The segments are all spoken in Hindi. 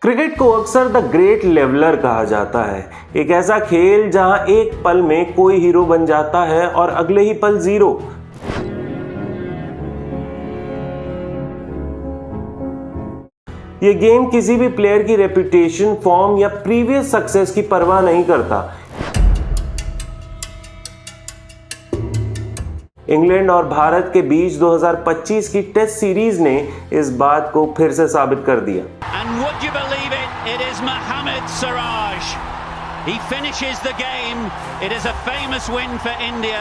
क्रिकेट को अक्सर द ग्रेट लेवलर कहा जाता है। एक ऐसा खेल जहां एक पल में कोई हीरो बन जाता है और अगले ही पल जीरो। ये गेम किसी भी प्लेयर की रेपुटेशन, फॉर्म या प्रीवियस सक्सेस की परवाह नहीं करता। इंग्लैंड और भारत के बीच 2025 की टेस्ट सीरीज ने इस बात को फिर से साबित कर दिया। And would you believe it? It is Mohammad Siraj. He finishes the game. It is a famous win for India.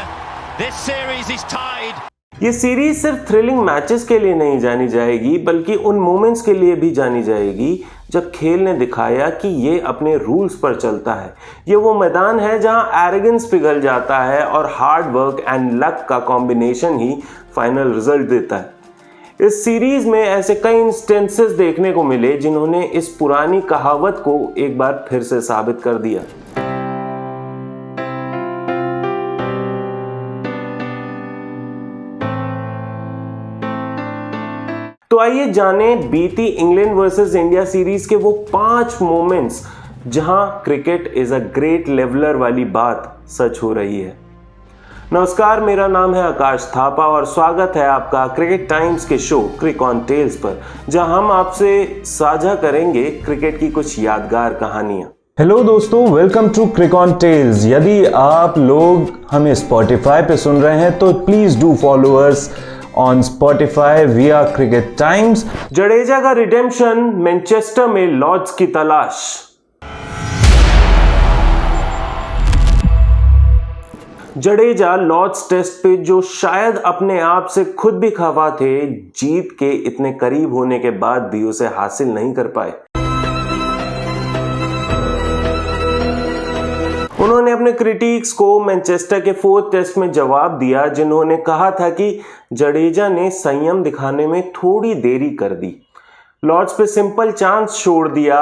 This series is tied. ये सीरीज सिर्फ थ्रिलिंग मैचेस के लिए नहीं जानी जाएगी, बल्कि उन मोमेंट्स के लिए भी जानी जाएगी जब खेल ने दिखाया कि ये अपने रूल्स पर चलता है। ये वो मैदान है जहां एरोगेंस पिघल जाता है और हार्ड वर्क एंड लक का कॉम्बिनेशन ही फाइनल रिजल्ट देता है। इस सीरीज में ऐसे कई इंस्टेंसेस देखने को मिले जिन्होंने इस पुरानी कहावत को एक बार फिर से साबित कर दिया। तो आइए जाने बीती इंग्लैंड वर्सेस इंडिया सीरीज के वो 5 मोमेंट्स जहां cricket is a great leveller वाली बात सच हो रही है। नमस्कार, मेरा नाम है आकाश थापा और स्वागत है आपका क्रिकेट टाइम्स के शो क्रिक ऑन टेल्स पर, जहां हम आपसे साझा करेंगे क्रिकेट की कुछ यादगार कहानियां। हेलो दोस्तों, welcome to Crick on Tales. यदि आप लोग हमें स्पॉटिफाई पे सुन रहे हैं तो please do follow us on Spotify विया क्रिकेट टाइम्स। जडेजा का रिडेम्पशन, मैनचेस्टर में लॉर्ड्स की तलाश। जडेजा लॉर्ड्स टेस्ट पे जो शायद अपने आप से खुद भी खफा थे, जीत के इतने करीब होने के बाद भी उसे हासिल नहीं कर पाए। उन्होंने अपने क्रिटिक्स को मैनचेस्टर के 4th टेस्ट में जवाब दिया, जिन्होंने कहा था कि जडेजा ने संयम दिखाने में थोड़ी देरी कर दी। लॉर्ड्स पे सिंपल चांस छोड़ दिया,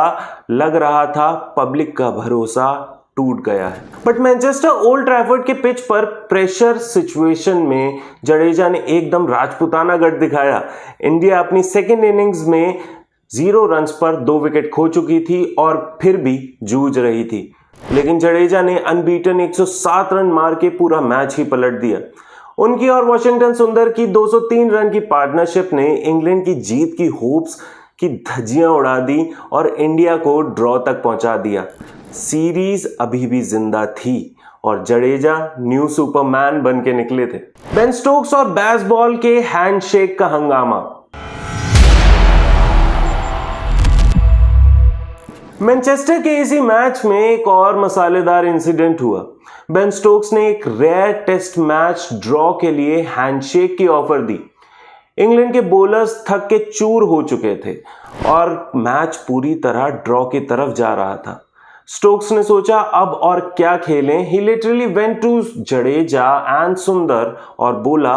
लग रहा था पब्लिक का भरोसा टूट गया है। बट मैनचेस्टर ओल्ड ट्रैफर्ड के पिच पर प्रेशर सिचुएशन में जडेजा ने एकदम राजपुताना गढ़ दिखाया। इंडिया अपनी सेकेंड इनिंग्स में 0 रन्स पर 2 विकेट खो चुकी थी और फिर भी जूझ रही थी, लेकिन जडेजा ने अनबीटन 107 रन मार के पूरा मैच ही पलट दिया। उनकी और वॉशिंगटन सुंदर की 203 रन की पार्टनरशिप ने इंग्लैंड की जीत की होप्स की धज्जियां उड़ा दी और इंडिया को ड्रॉ तक पहुंचा दिया। सीरीज अभी भी जिंदा थी और जडेजा न्यू सुपरमैन बन के निकले थे। बेन स्टोक्स और बेसबॉल के हैंडशेक का हंगामा। मैनचेस्टर के इसी मैच में एक और मसालेदार इंसिडेंट हुआ। बेन स्टोक्स ने एक रेयर टेस्ट मैच ड्रॉ के लिए हैंडशेक की ऑफर दी। इंग्लैंड के बॉलर्स थक के चूर हो चुके थे और मैच पूरी तरह ड्रॉ की तरफ जा रहा था। स्टोक्स ने सोचा अब और क्या खेलें। He literally went to Jadeja and Sundar और बोला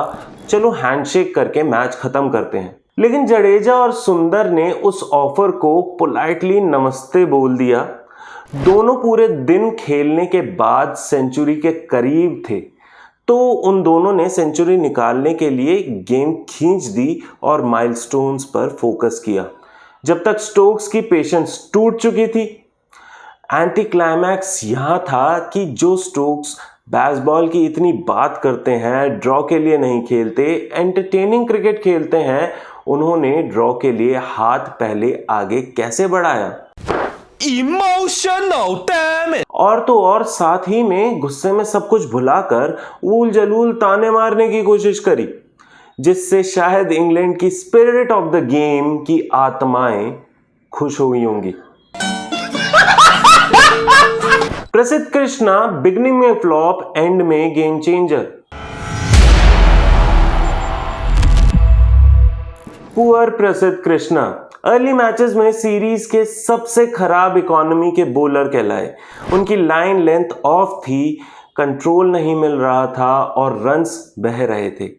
चलो हैंडशेक करके मैच खत्म करते हैं। लेकिन जडेजा और सुंदर ने उस ऑफर को पोलाइटली नमस्ते बोल दिया। दोनों पूरे दिन खेलने के बाद सेंचुरी के करीब थे, तो उन दोनों ने सेंचुरी निकालने के लिए गेंद खींच दी और माइलस्टोन्स पर फोकस किया, जब तक स्टोक्स की पेशेंस टूट चुकी थी। एंटी क्लाइमैक्स यहां था कि जो स्टोक्स बेसबॉल की इतनी बात करते हैं, ड्रॉ के लिए नहीं खेलते, एंटरटेनिंग क्रिकेट खेलते हैं, उन्होंने ड्रॉ के लिए हाथ पहले आगे कैसे बढ़ाया। Emotional damage. और तो और साथ ही में गुस्से में सब कुछ भुलाकर ऊल जलूल ताने मारने की कोशिश करी, जिससे शायद इंग्लैंड की स्पिरिट ऑफ द गेम की आत्माएं खुश हो गई होंगी। प्रसिद्ध कृष्णा, बिगनिंग में फ्लॉप, एंड में गेम चेंजर। पुअर प्रसिद्ध कृष्णा अर्ली मैचेस में सीरीज के सबसे खराब इकोनॉमी के बॉलर कहलाए। उनकी लाइन लेंथ ऑफ थी, कंट्रोल नहीं मिल रहा था और रन्स बह रहे थे।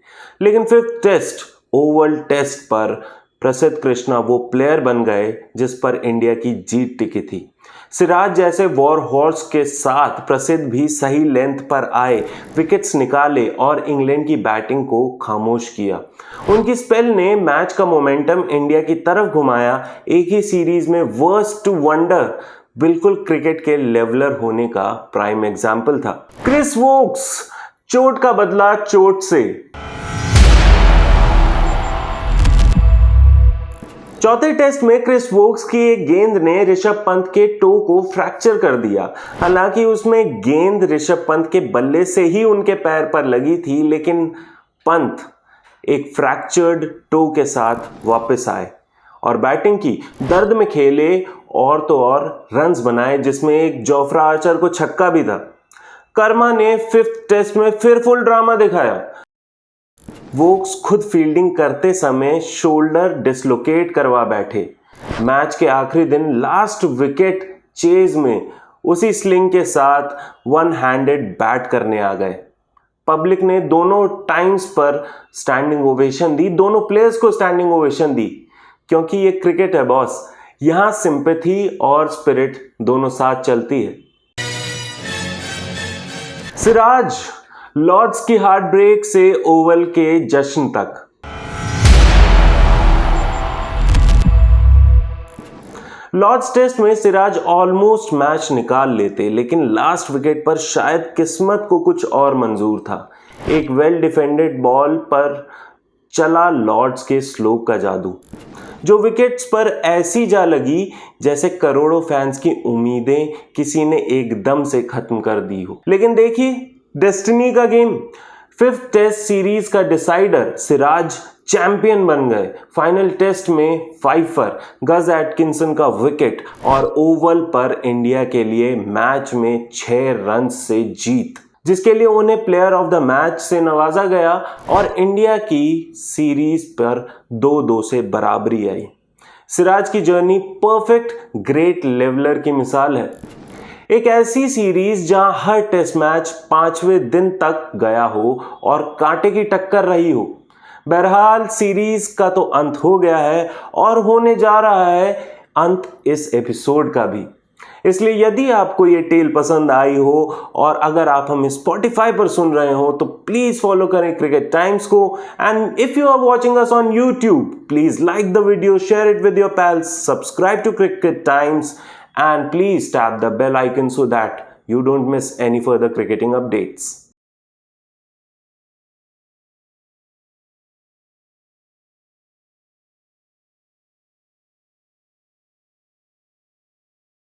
लेकिन 5th टेस्ट ओवल टेस्ट पर प्रसिद्ध कृष्णा वो प्लेयर बन गए जिस पर इंडिया की जीत टिकी थी। सिराज जैसे वॉर हॉर्स के साथ प्रसिद्ध भी सही लेंथ पर आए, विकेट्स निकाले और इंग्लैंड की बैटिंग को खामोश किया। उनकी स्पेल ने मैच का मोमेंटम इंडिया की तरफ घुमाया। एक ही सीरीज में वर्स्ट टू वंडर बिल्कुल क्रिकेट के लेवलर होने का प्राइम एग्जाम्पल था। क्रिस वोक्स, चोट का बदला चोट से। चौथे टेस्ट में क्रिस वोक्स की एक गेंद ने ऋषभ पंत के टो को फ्रैक्चर कर दिया। हालांकि उसमें गेंद ऋषभ पंत के बल्ले से ही उनके पैर पर लगी थी, लेकिन पंत एक फ्रैक्चर्ड टो के साथ वापस आए और बैटिंग की, दर्द में खेले और तो और रन्स बनाए, जिसमें एक जोफ्रा आर्चर को छक्का भी था। कर्मा ने 5th टेस्ट में फिर फुल ड्रामा दिखाया। वोक्स खुद फील्डिंग करते समय शोल्डर डिसलोकेट करवा बैठे। मैच के आखिरी दिन लास्ट विकेट चेज में उसी स्लिंग के साथ वन हैंडेड बैट करने आ गए। पब्लिक ने दोनों टाइम्स पर स्टैंडिंग ओवेशन दी, दोनों प्लेयर्स को स्टैंडिंग ओवेशन दी, क्योंकि ये क्रिकेट है बॉस, यहां सिंपैथी और स्पिरिट दोनों साथ चलती है। सिराज, लॉर्ड्स की हार्ट ब्रेक से ओवल के जश्न तक। लॉर्ड्स टेस्ट में सिराज ऑलमोस्ट मैच निकाल लेते, लेकिन लास्ट विकेट पर शायद किस्मत को कुछ और मंजूर था। एक वेल डिफेंडेड बॉल पर चला लॉर्ड्स के स्लोप का जादू, जो विकेट्स पर ऐसी जा लगी जैसे करोड़ों फैंस की उम्मीदें किसी ने एकदम से खत्म कर दी हो। लेकिन देखिए, डेस्टिनी का गेम, 5th टेस्ट सीरीज का डिसाइडर, सिराज चैंपियन बन गए। फाइनल टेस्ट में फाइफर गज एटकिंसन का विकेट और ओवल पर इंडिया के लिए मैच में 6 रन से जीत, जिसके लिए उन्हें प्लेयर ऑफ द मैच से नवाजा गया और इंडिया की सीरीज पर 2-2 से बराबरी आई। सिराज की जर्नी परफेक्ट ग्रेट लेवलर की मिसाल है। एक ऐसी सीरीज जहां हर टेस्ट मैच 5वें दिन तक गया हो और कांटे की टक्कर रही हो। बहरहाल सीरीज का तो अंत हो गया है और होने जा रहा है अंत इस एपिसोड का भी। इसलिए यदि आपको ये टेल पसंद आई हो और अगर आप हमें Spotify पर सुन रहे हो तो प्लीज फॉलो करें क्रिकेट टाइम्स को। And if you are watching us on YouTube, please like the video, share it with your pals, subscribe to Cricket Times and please tap the bell icon so that you don't miss any further cricketing updates.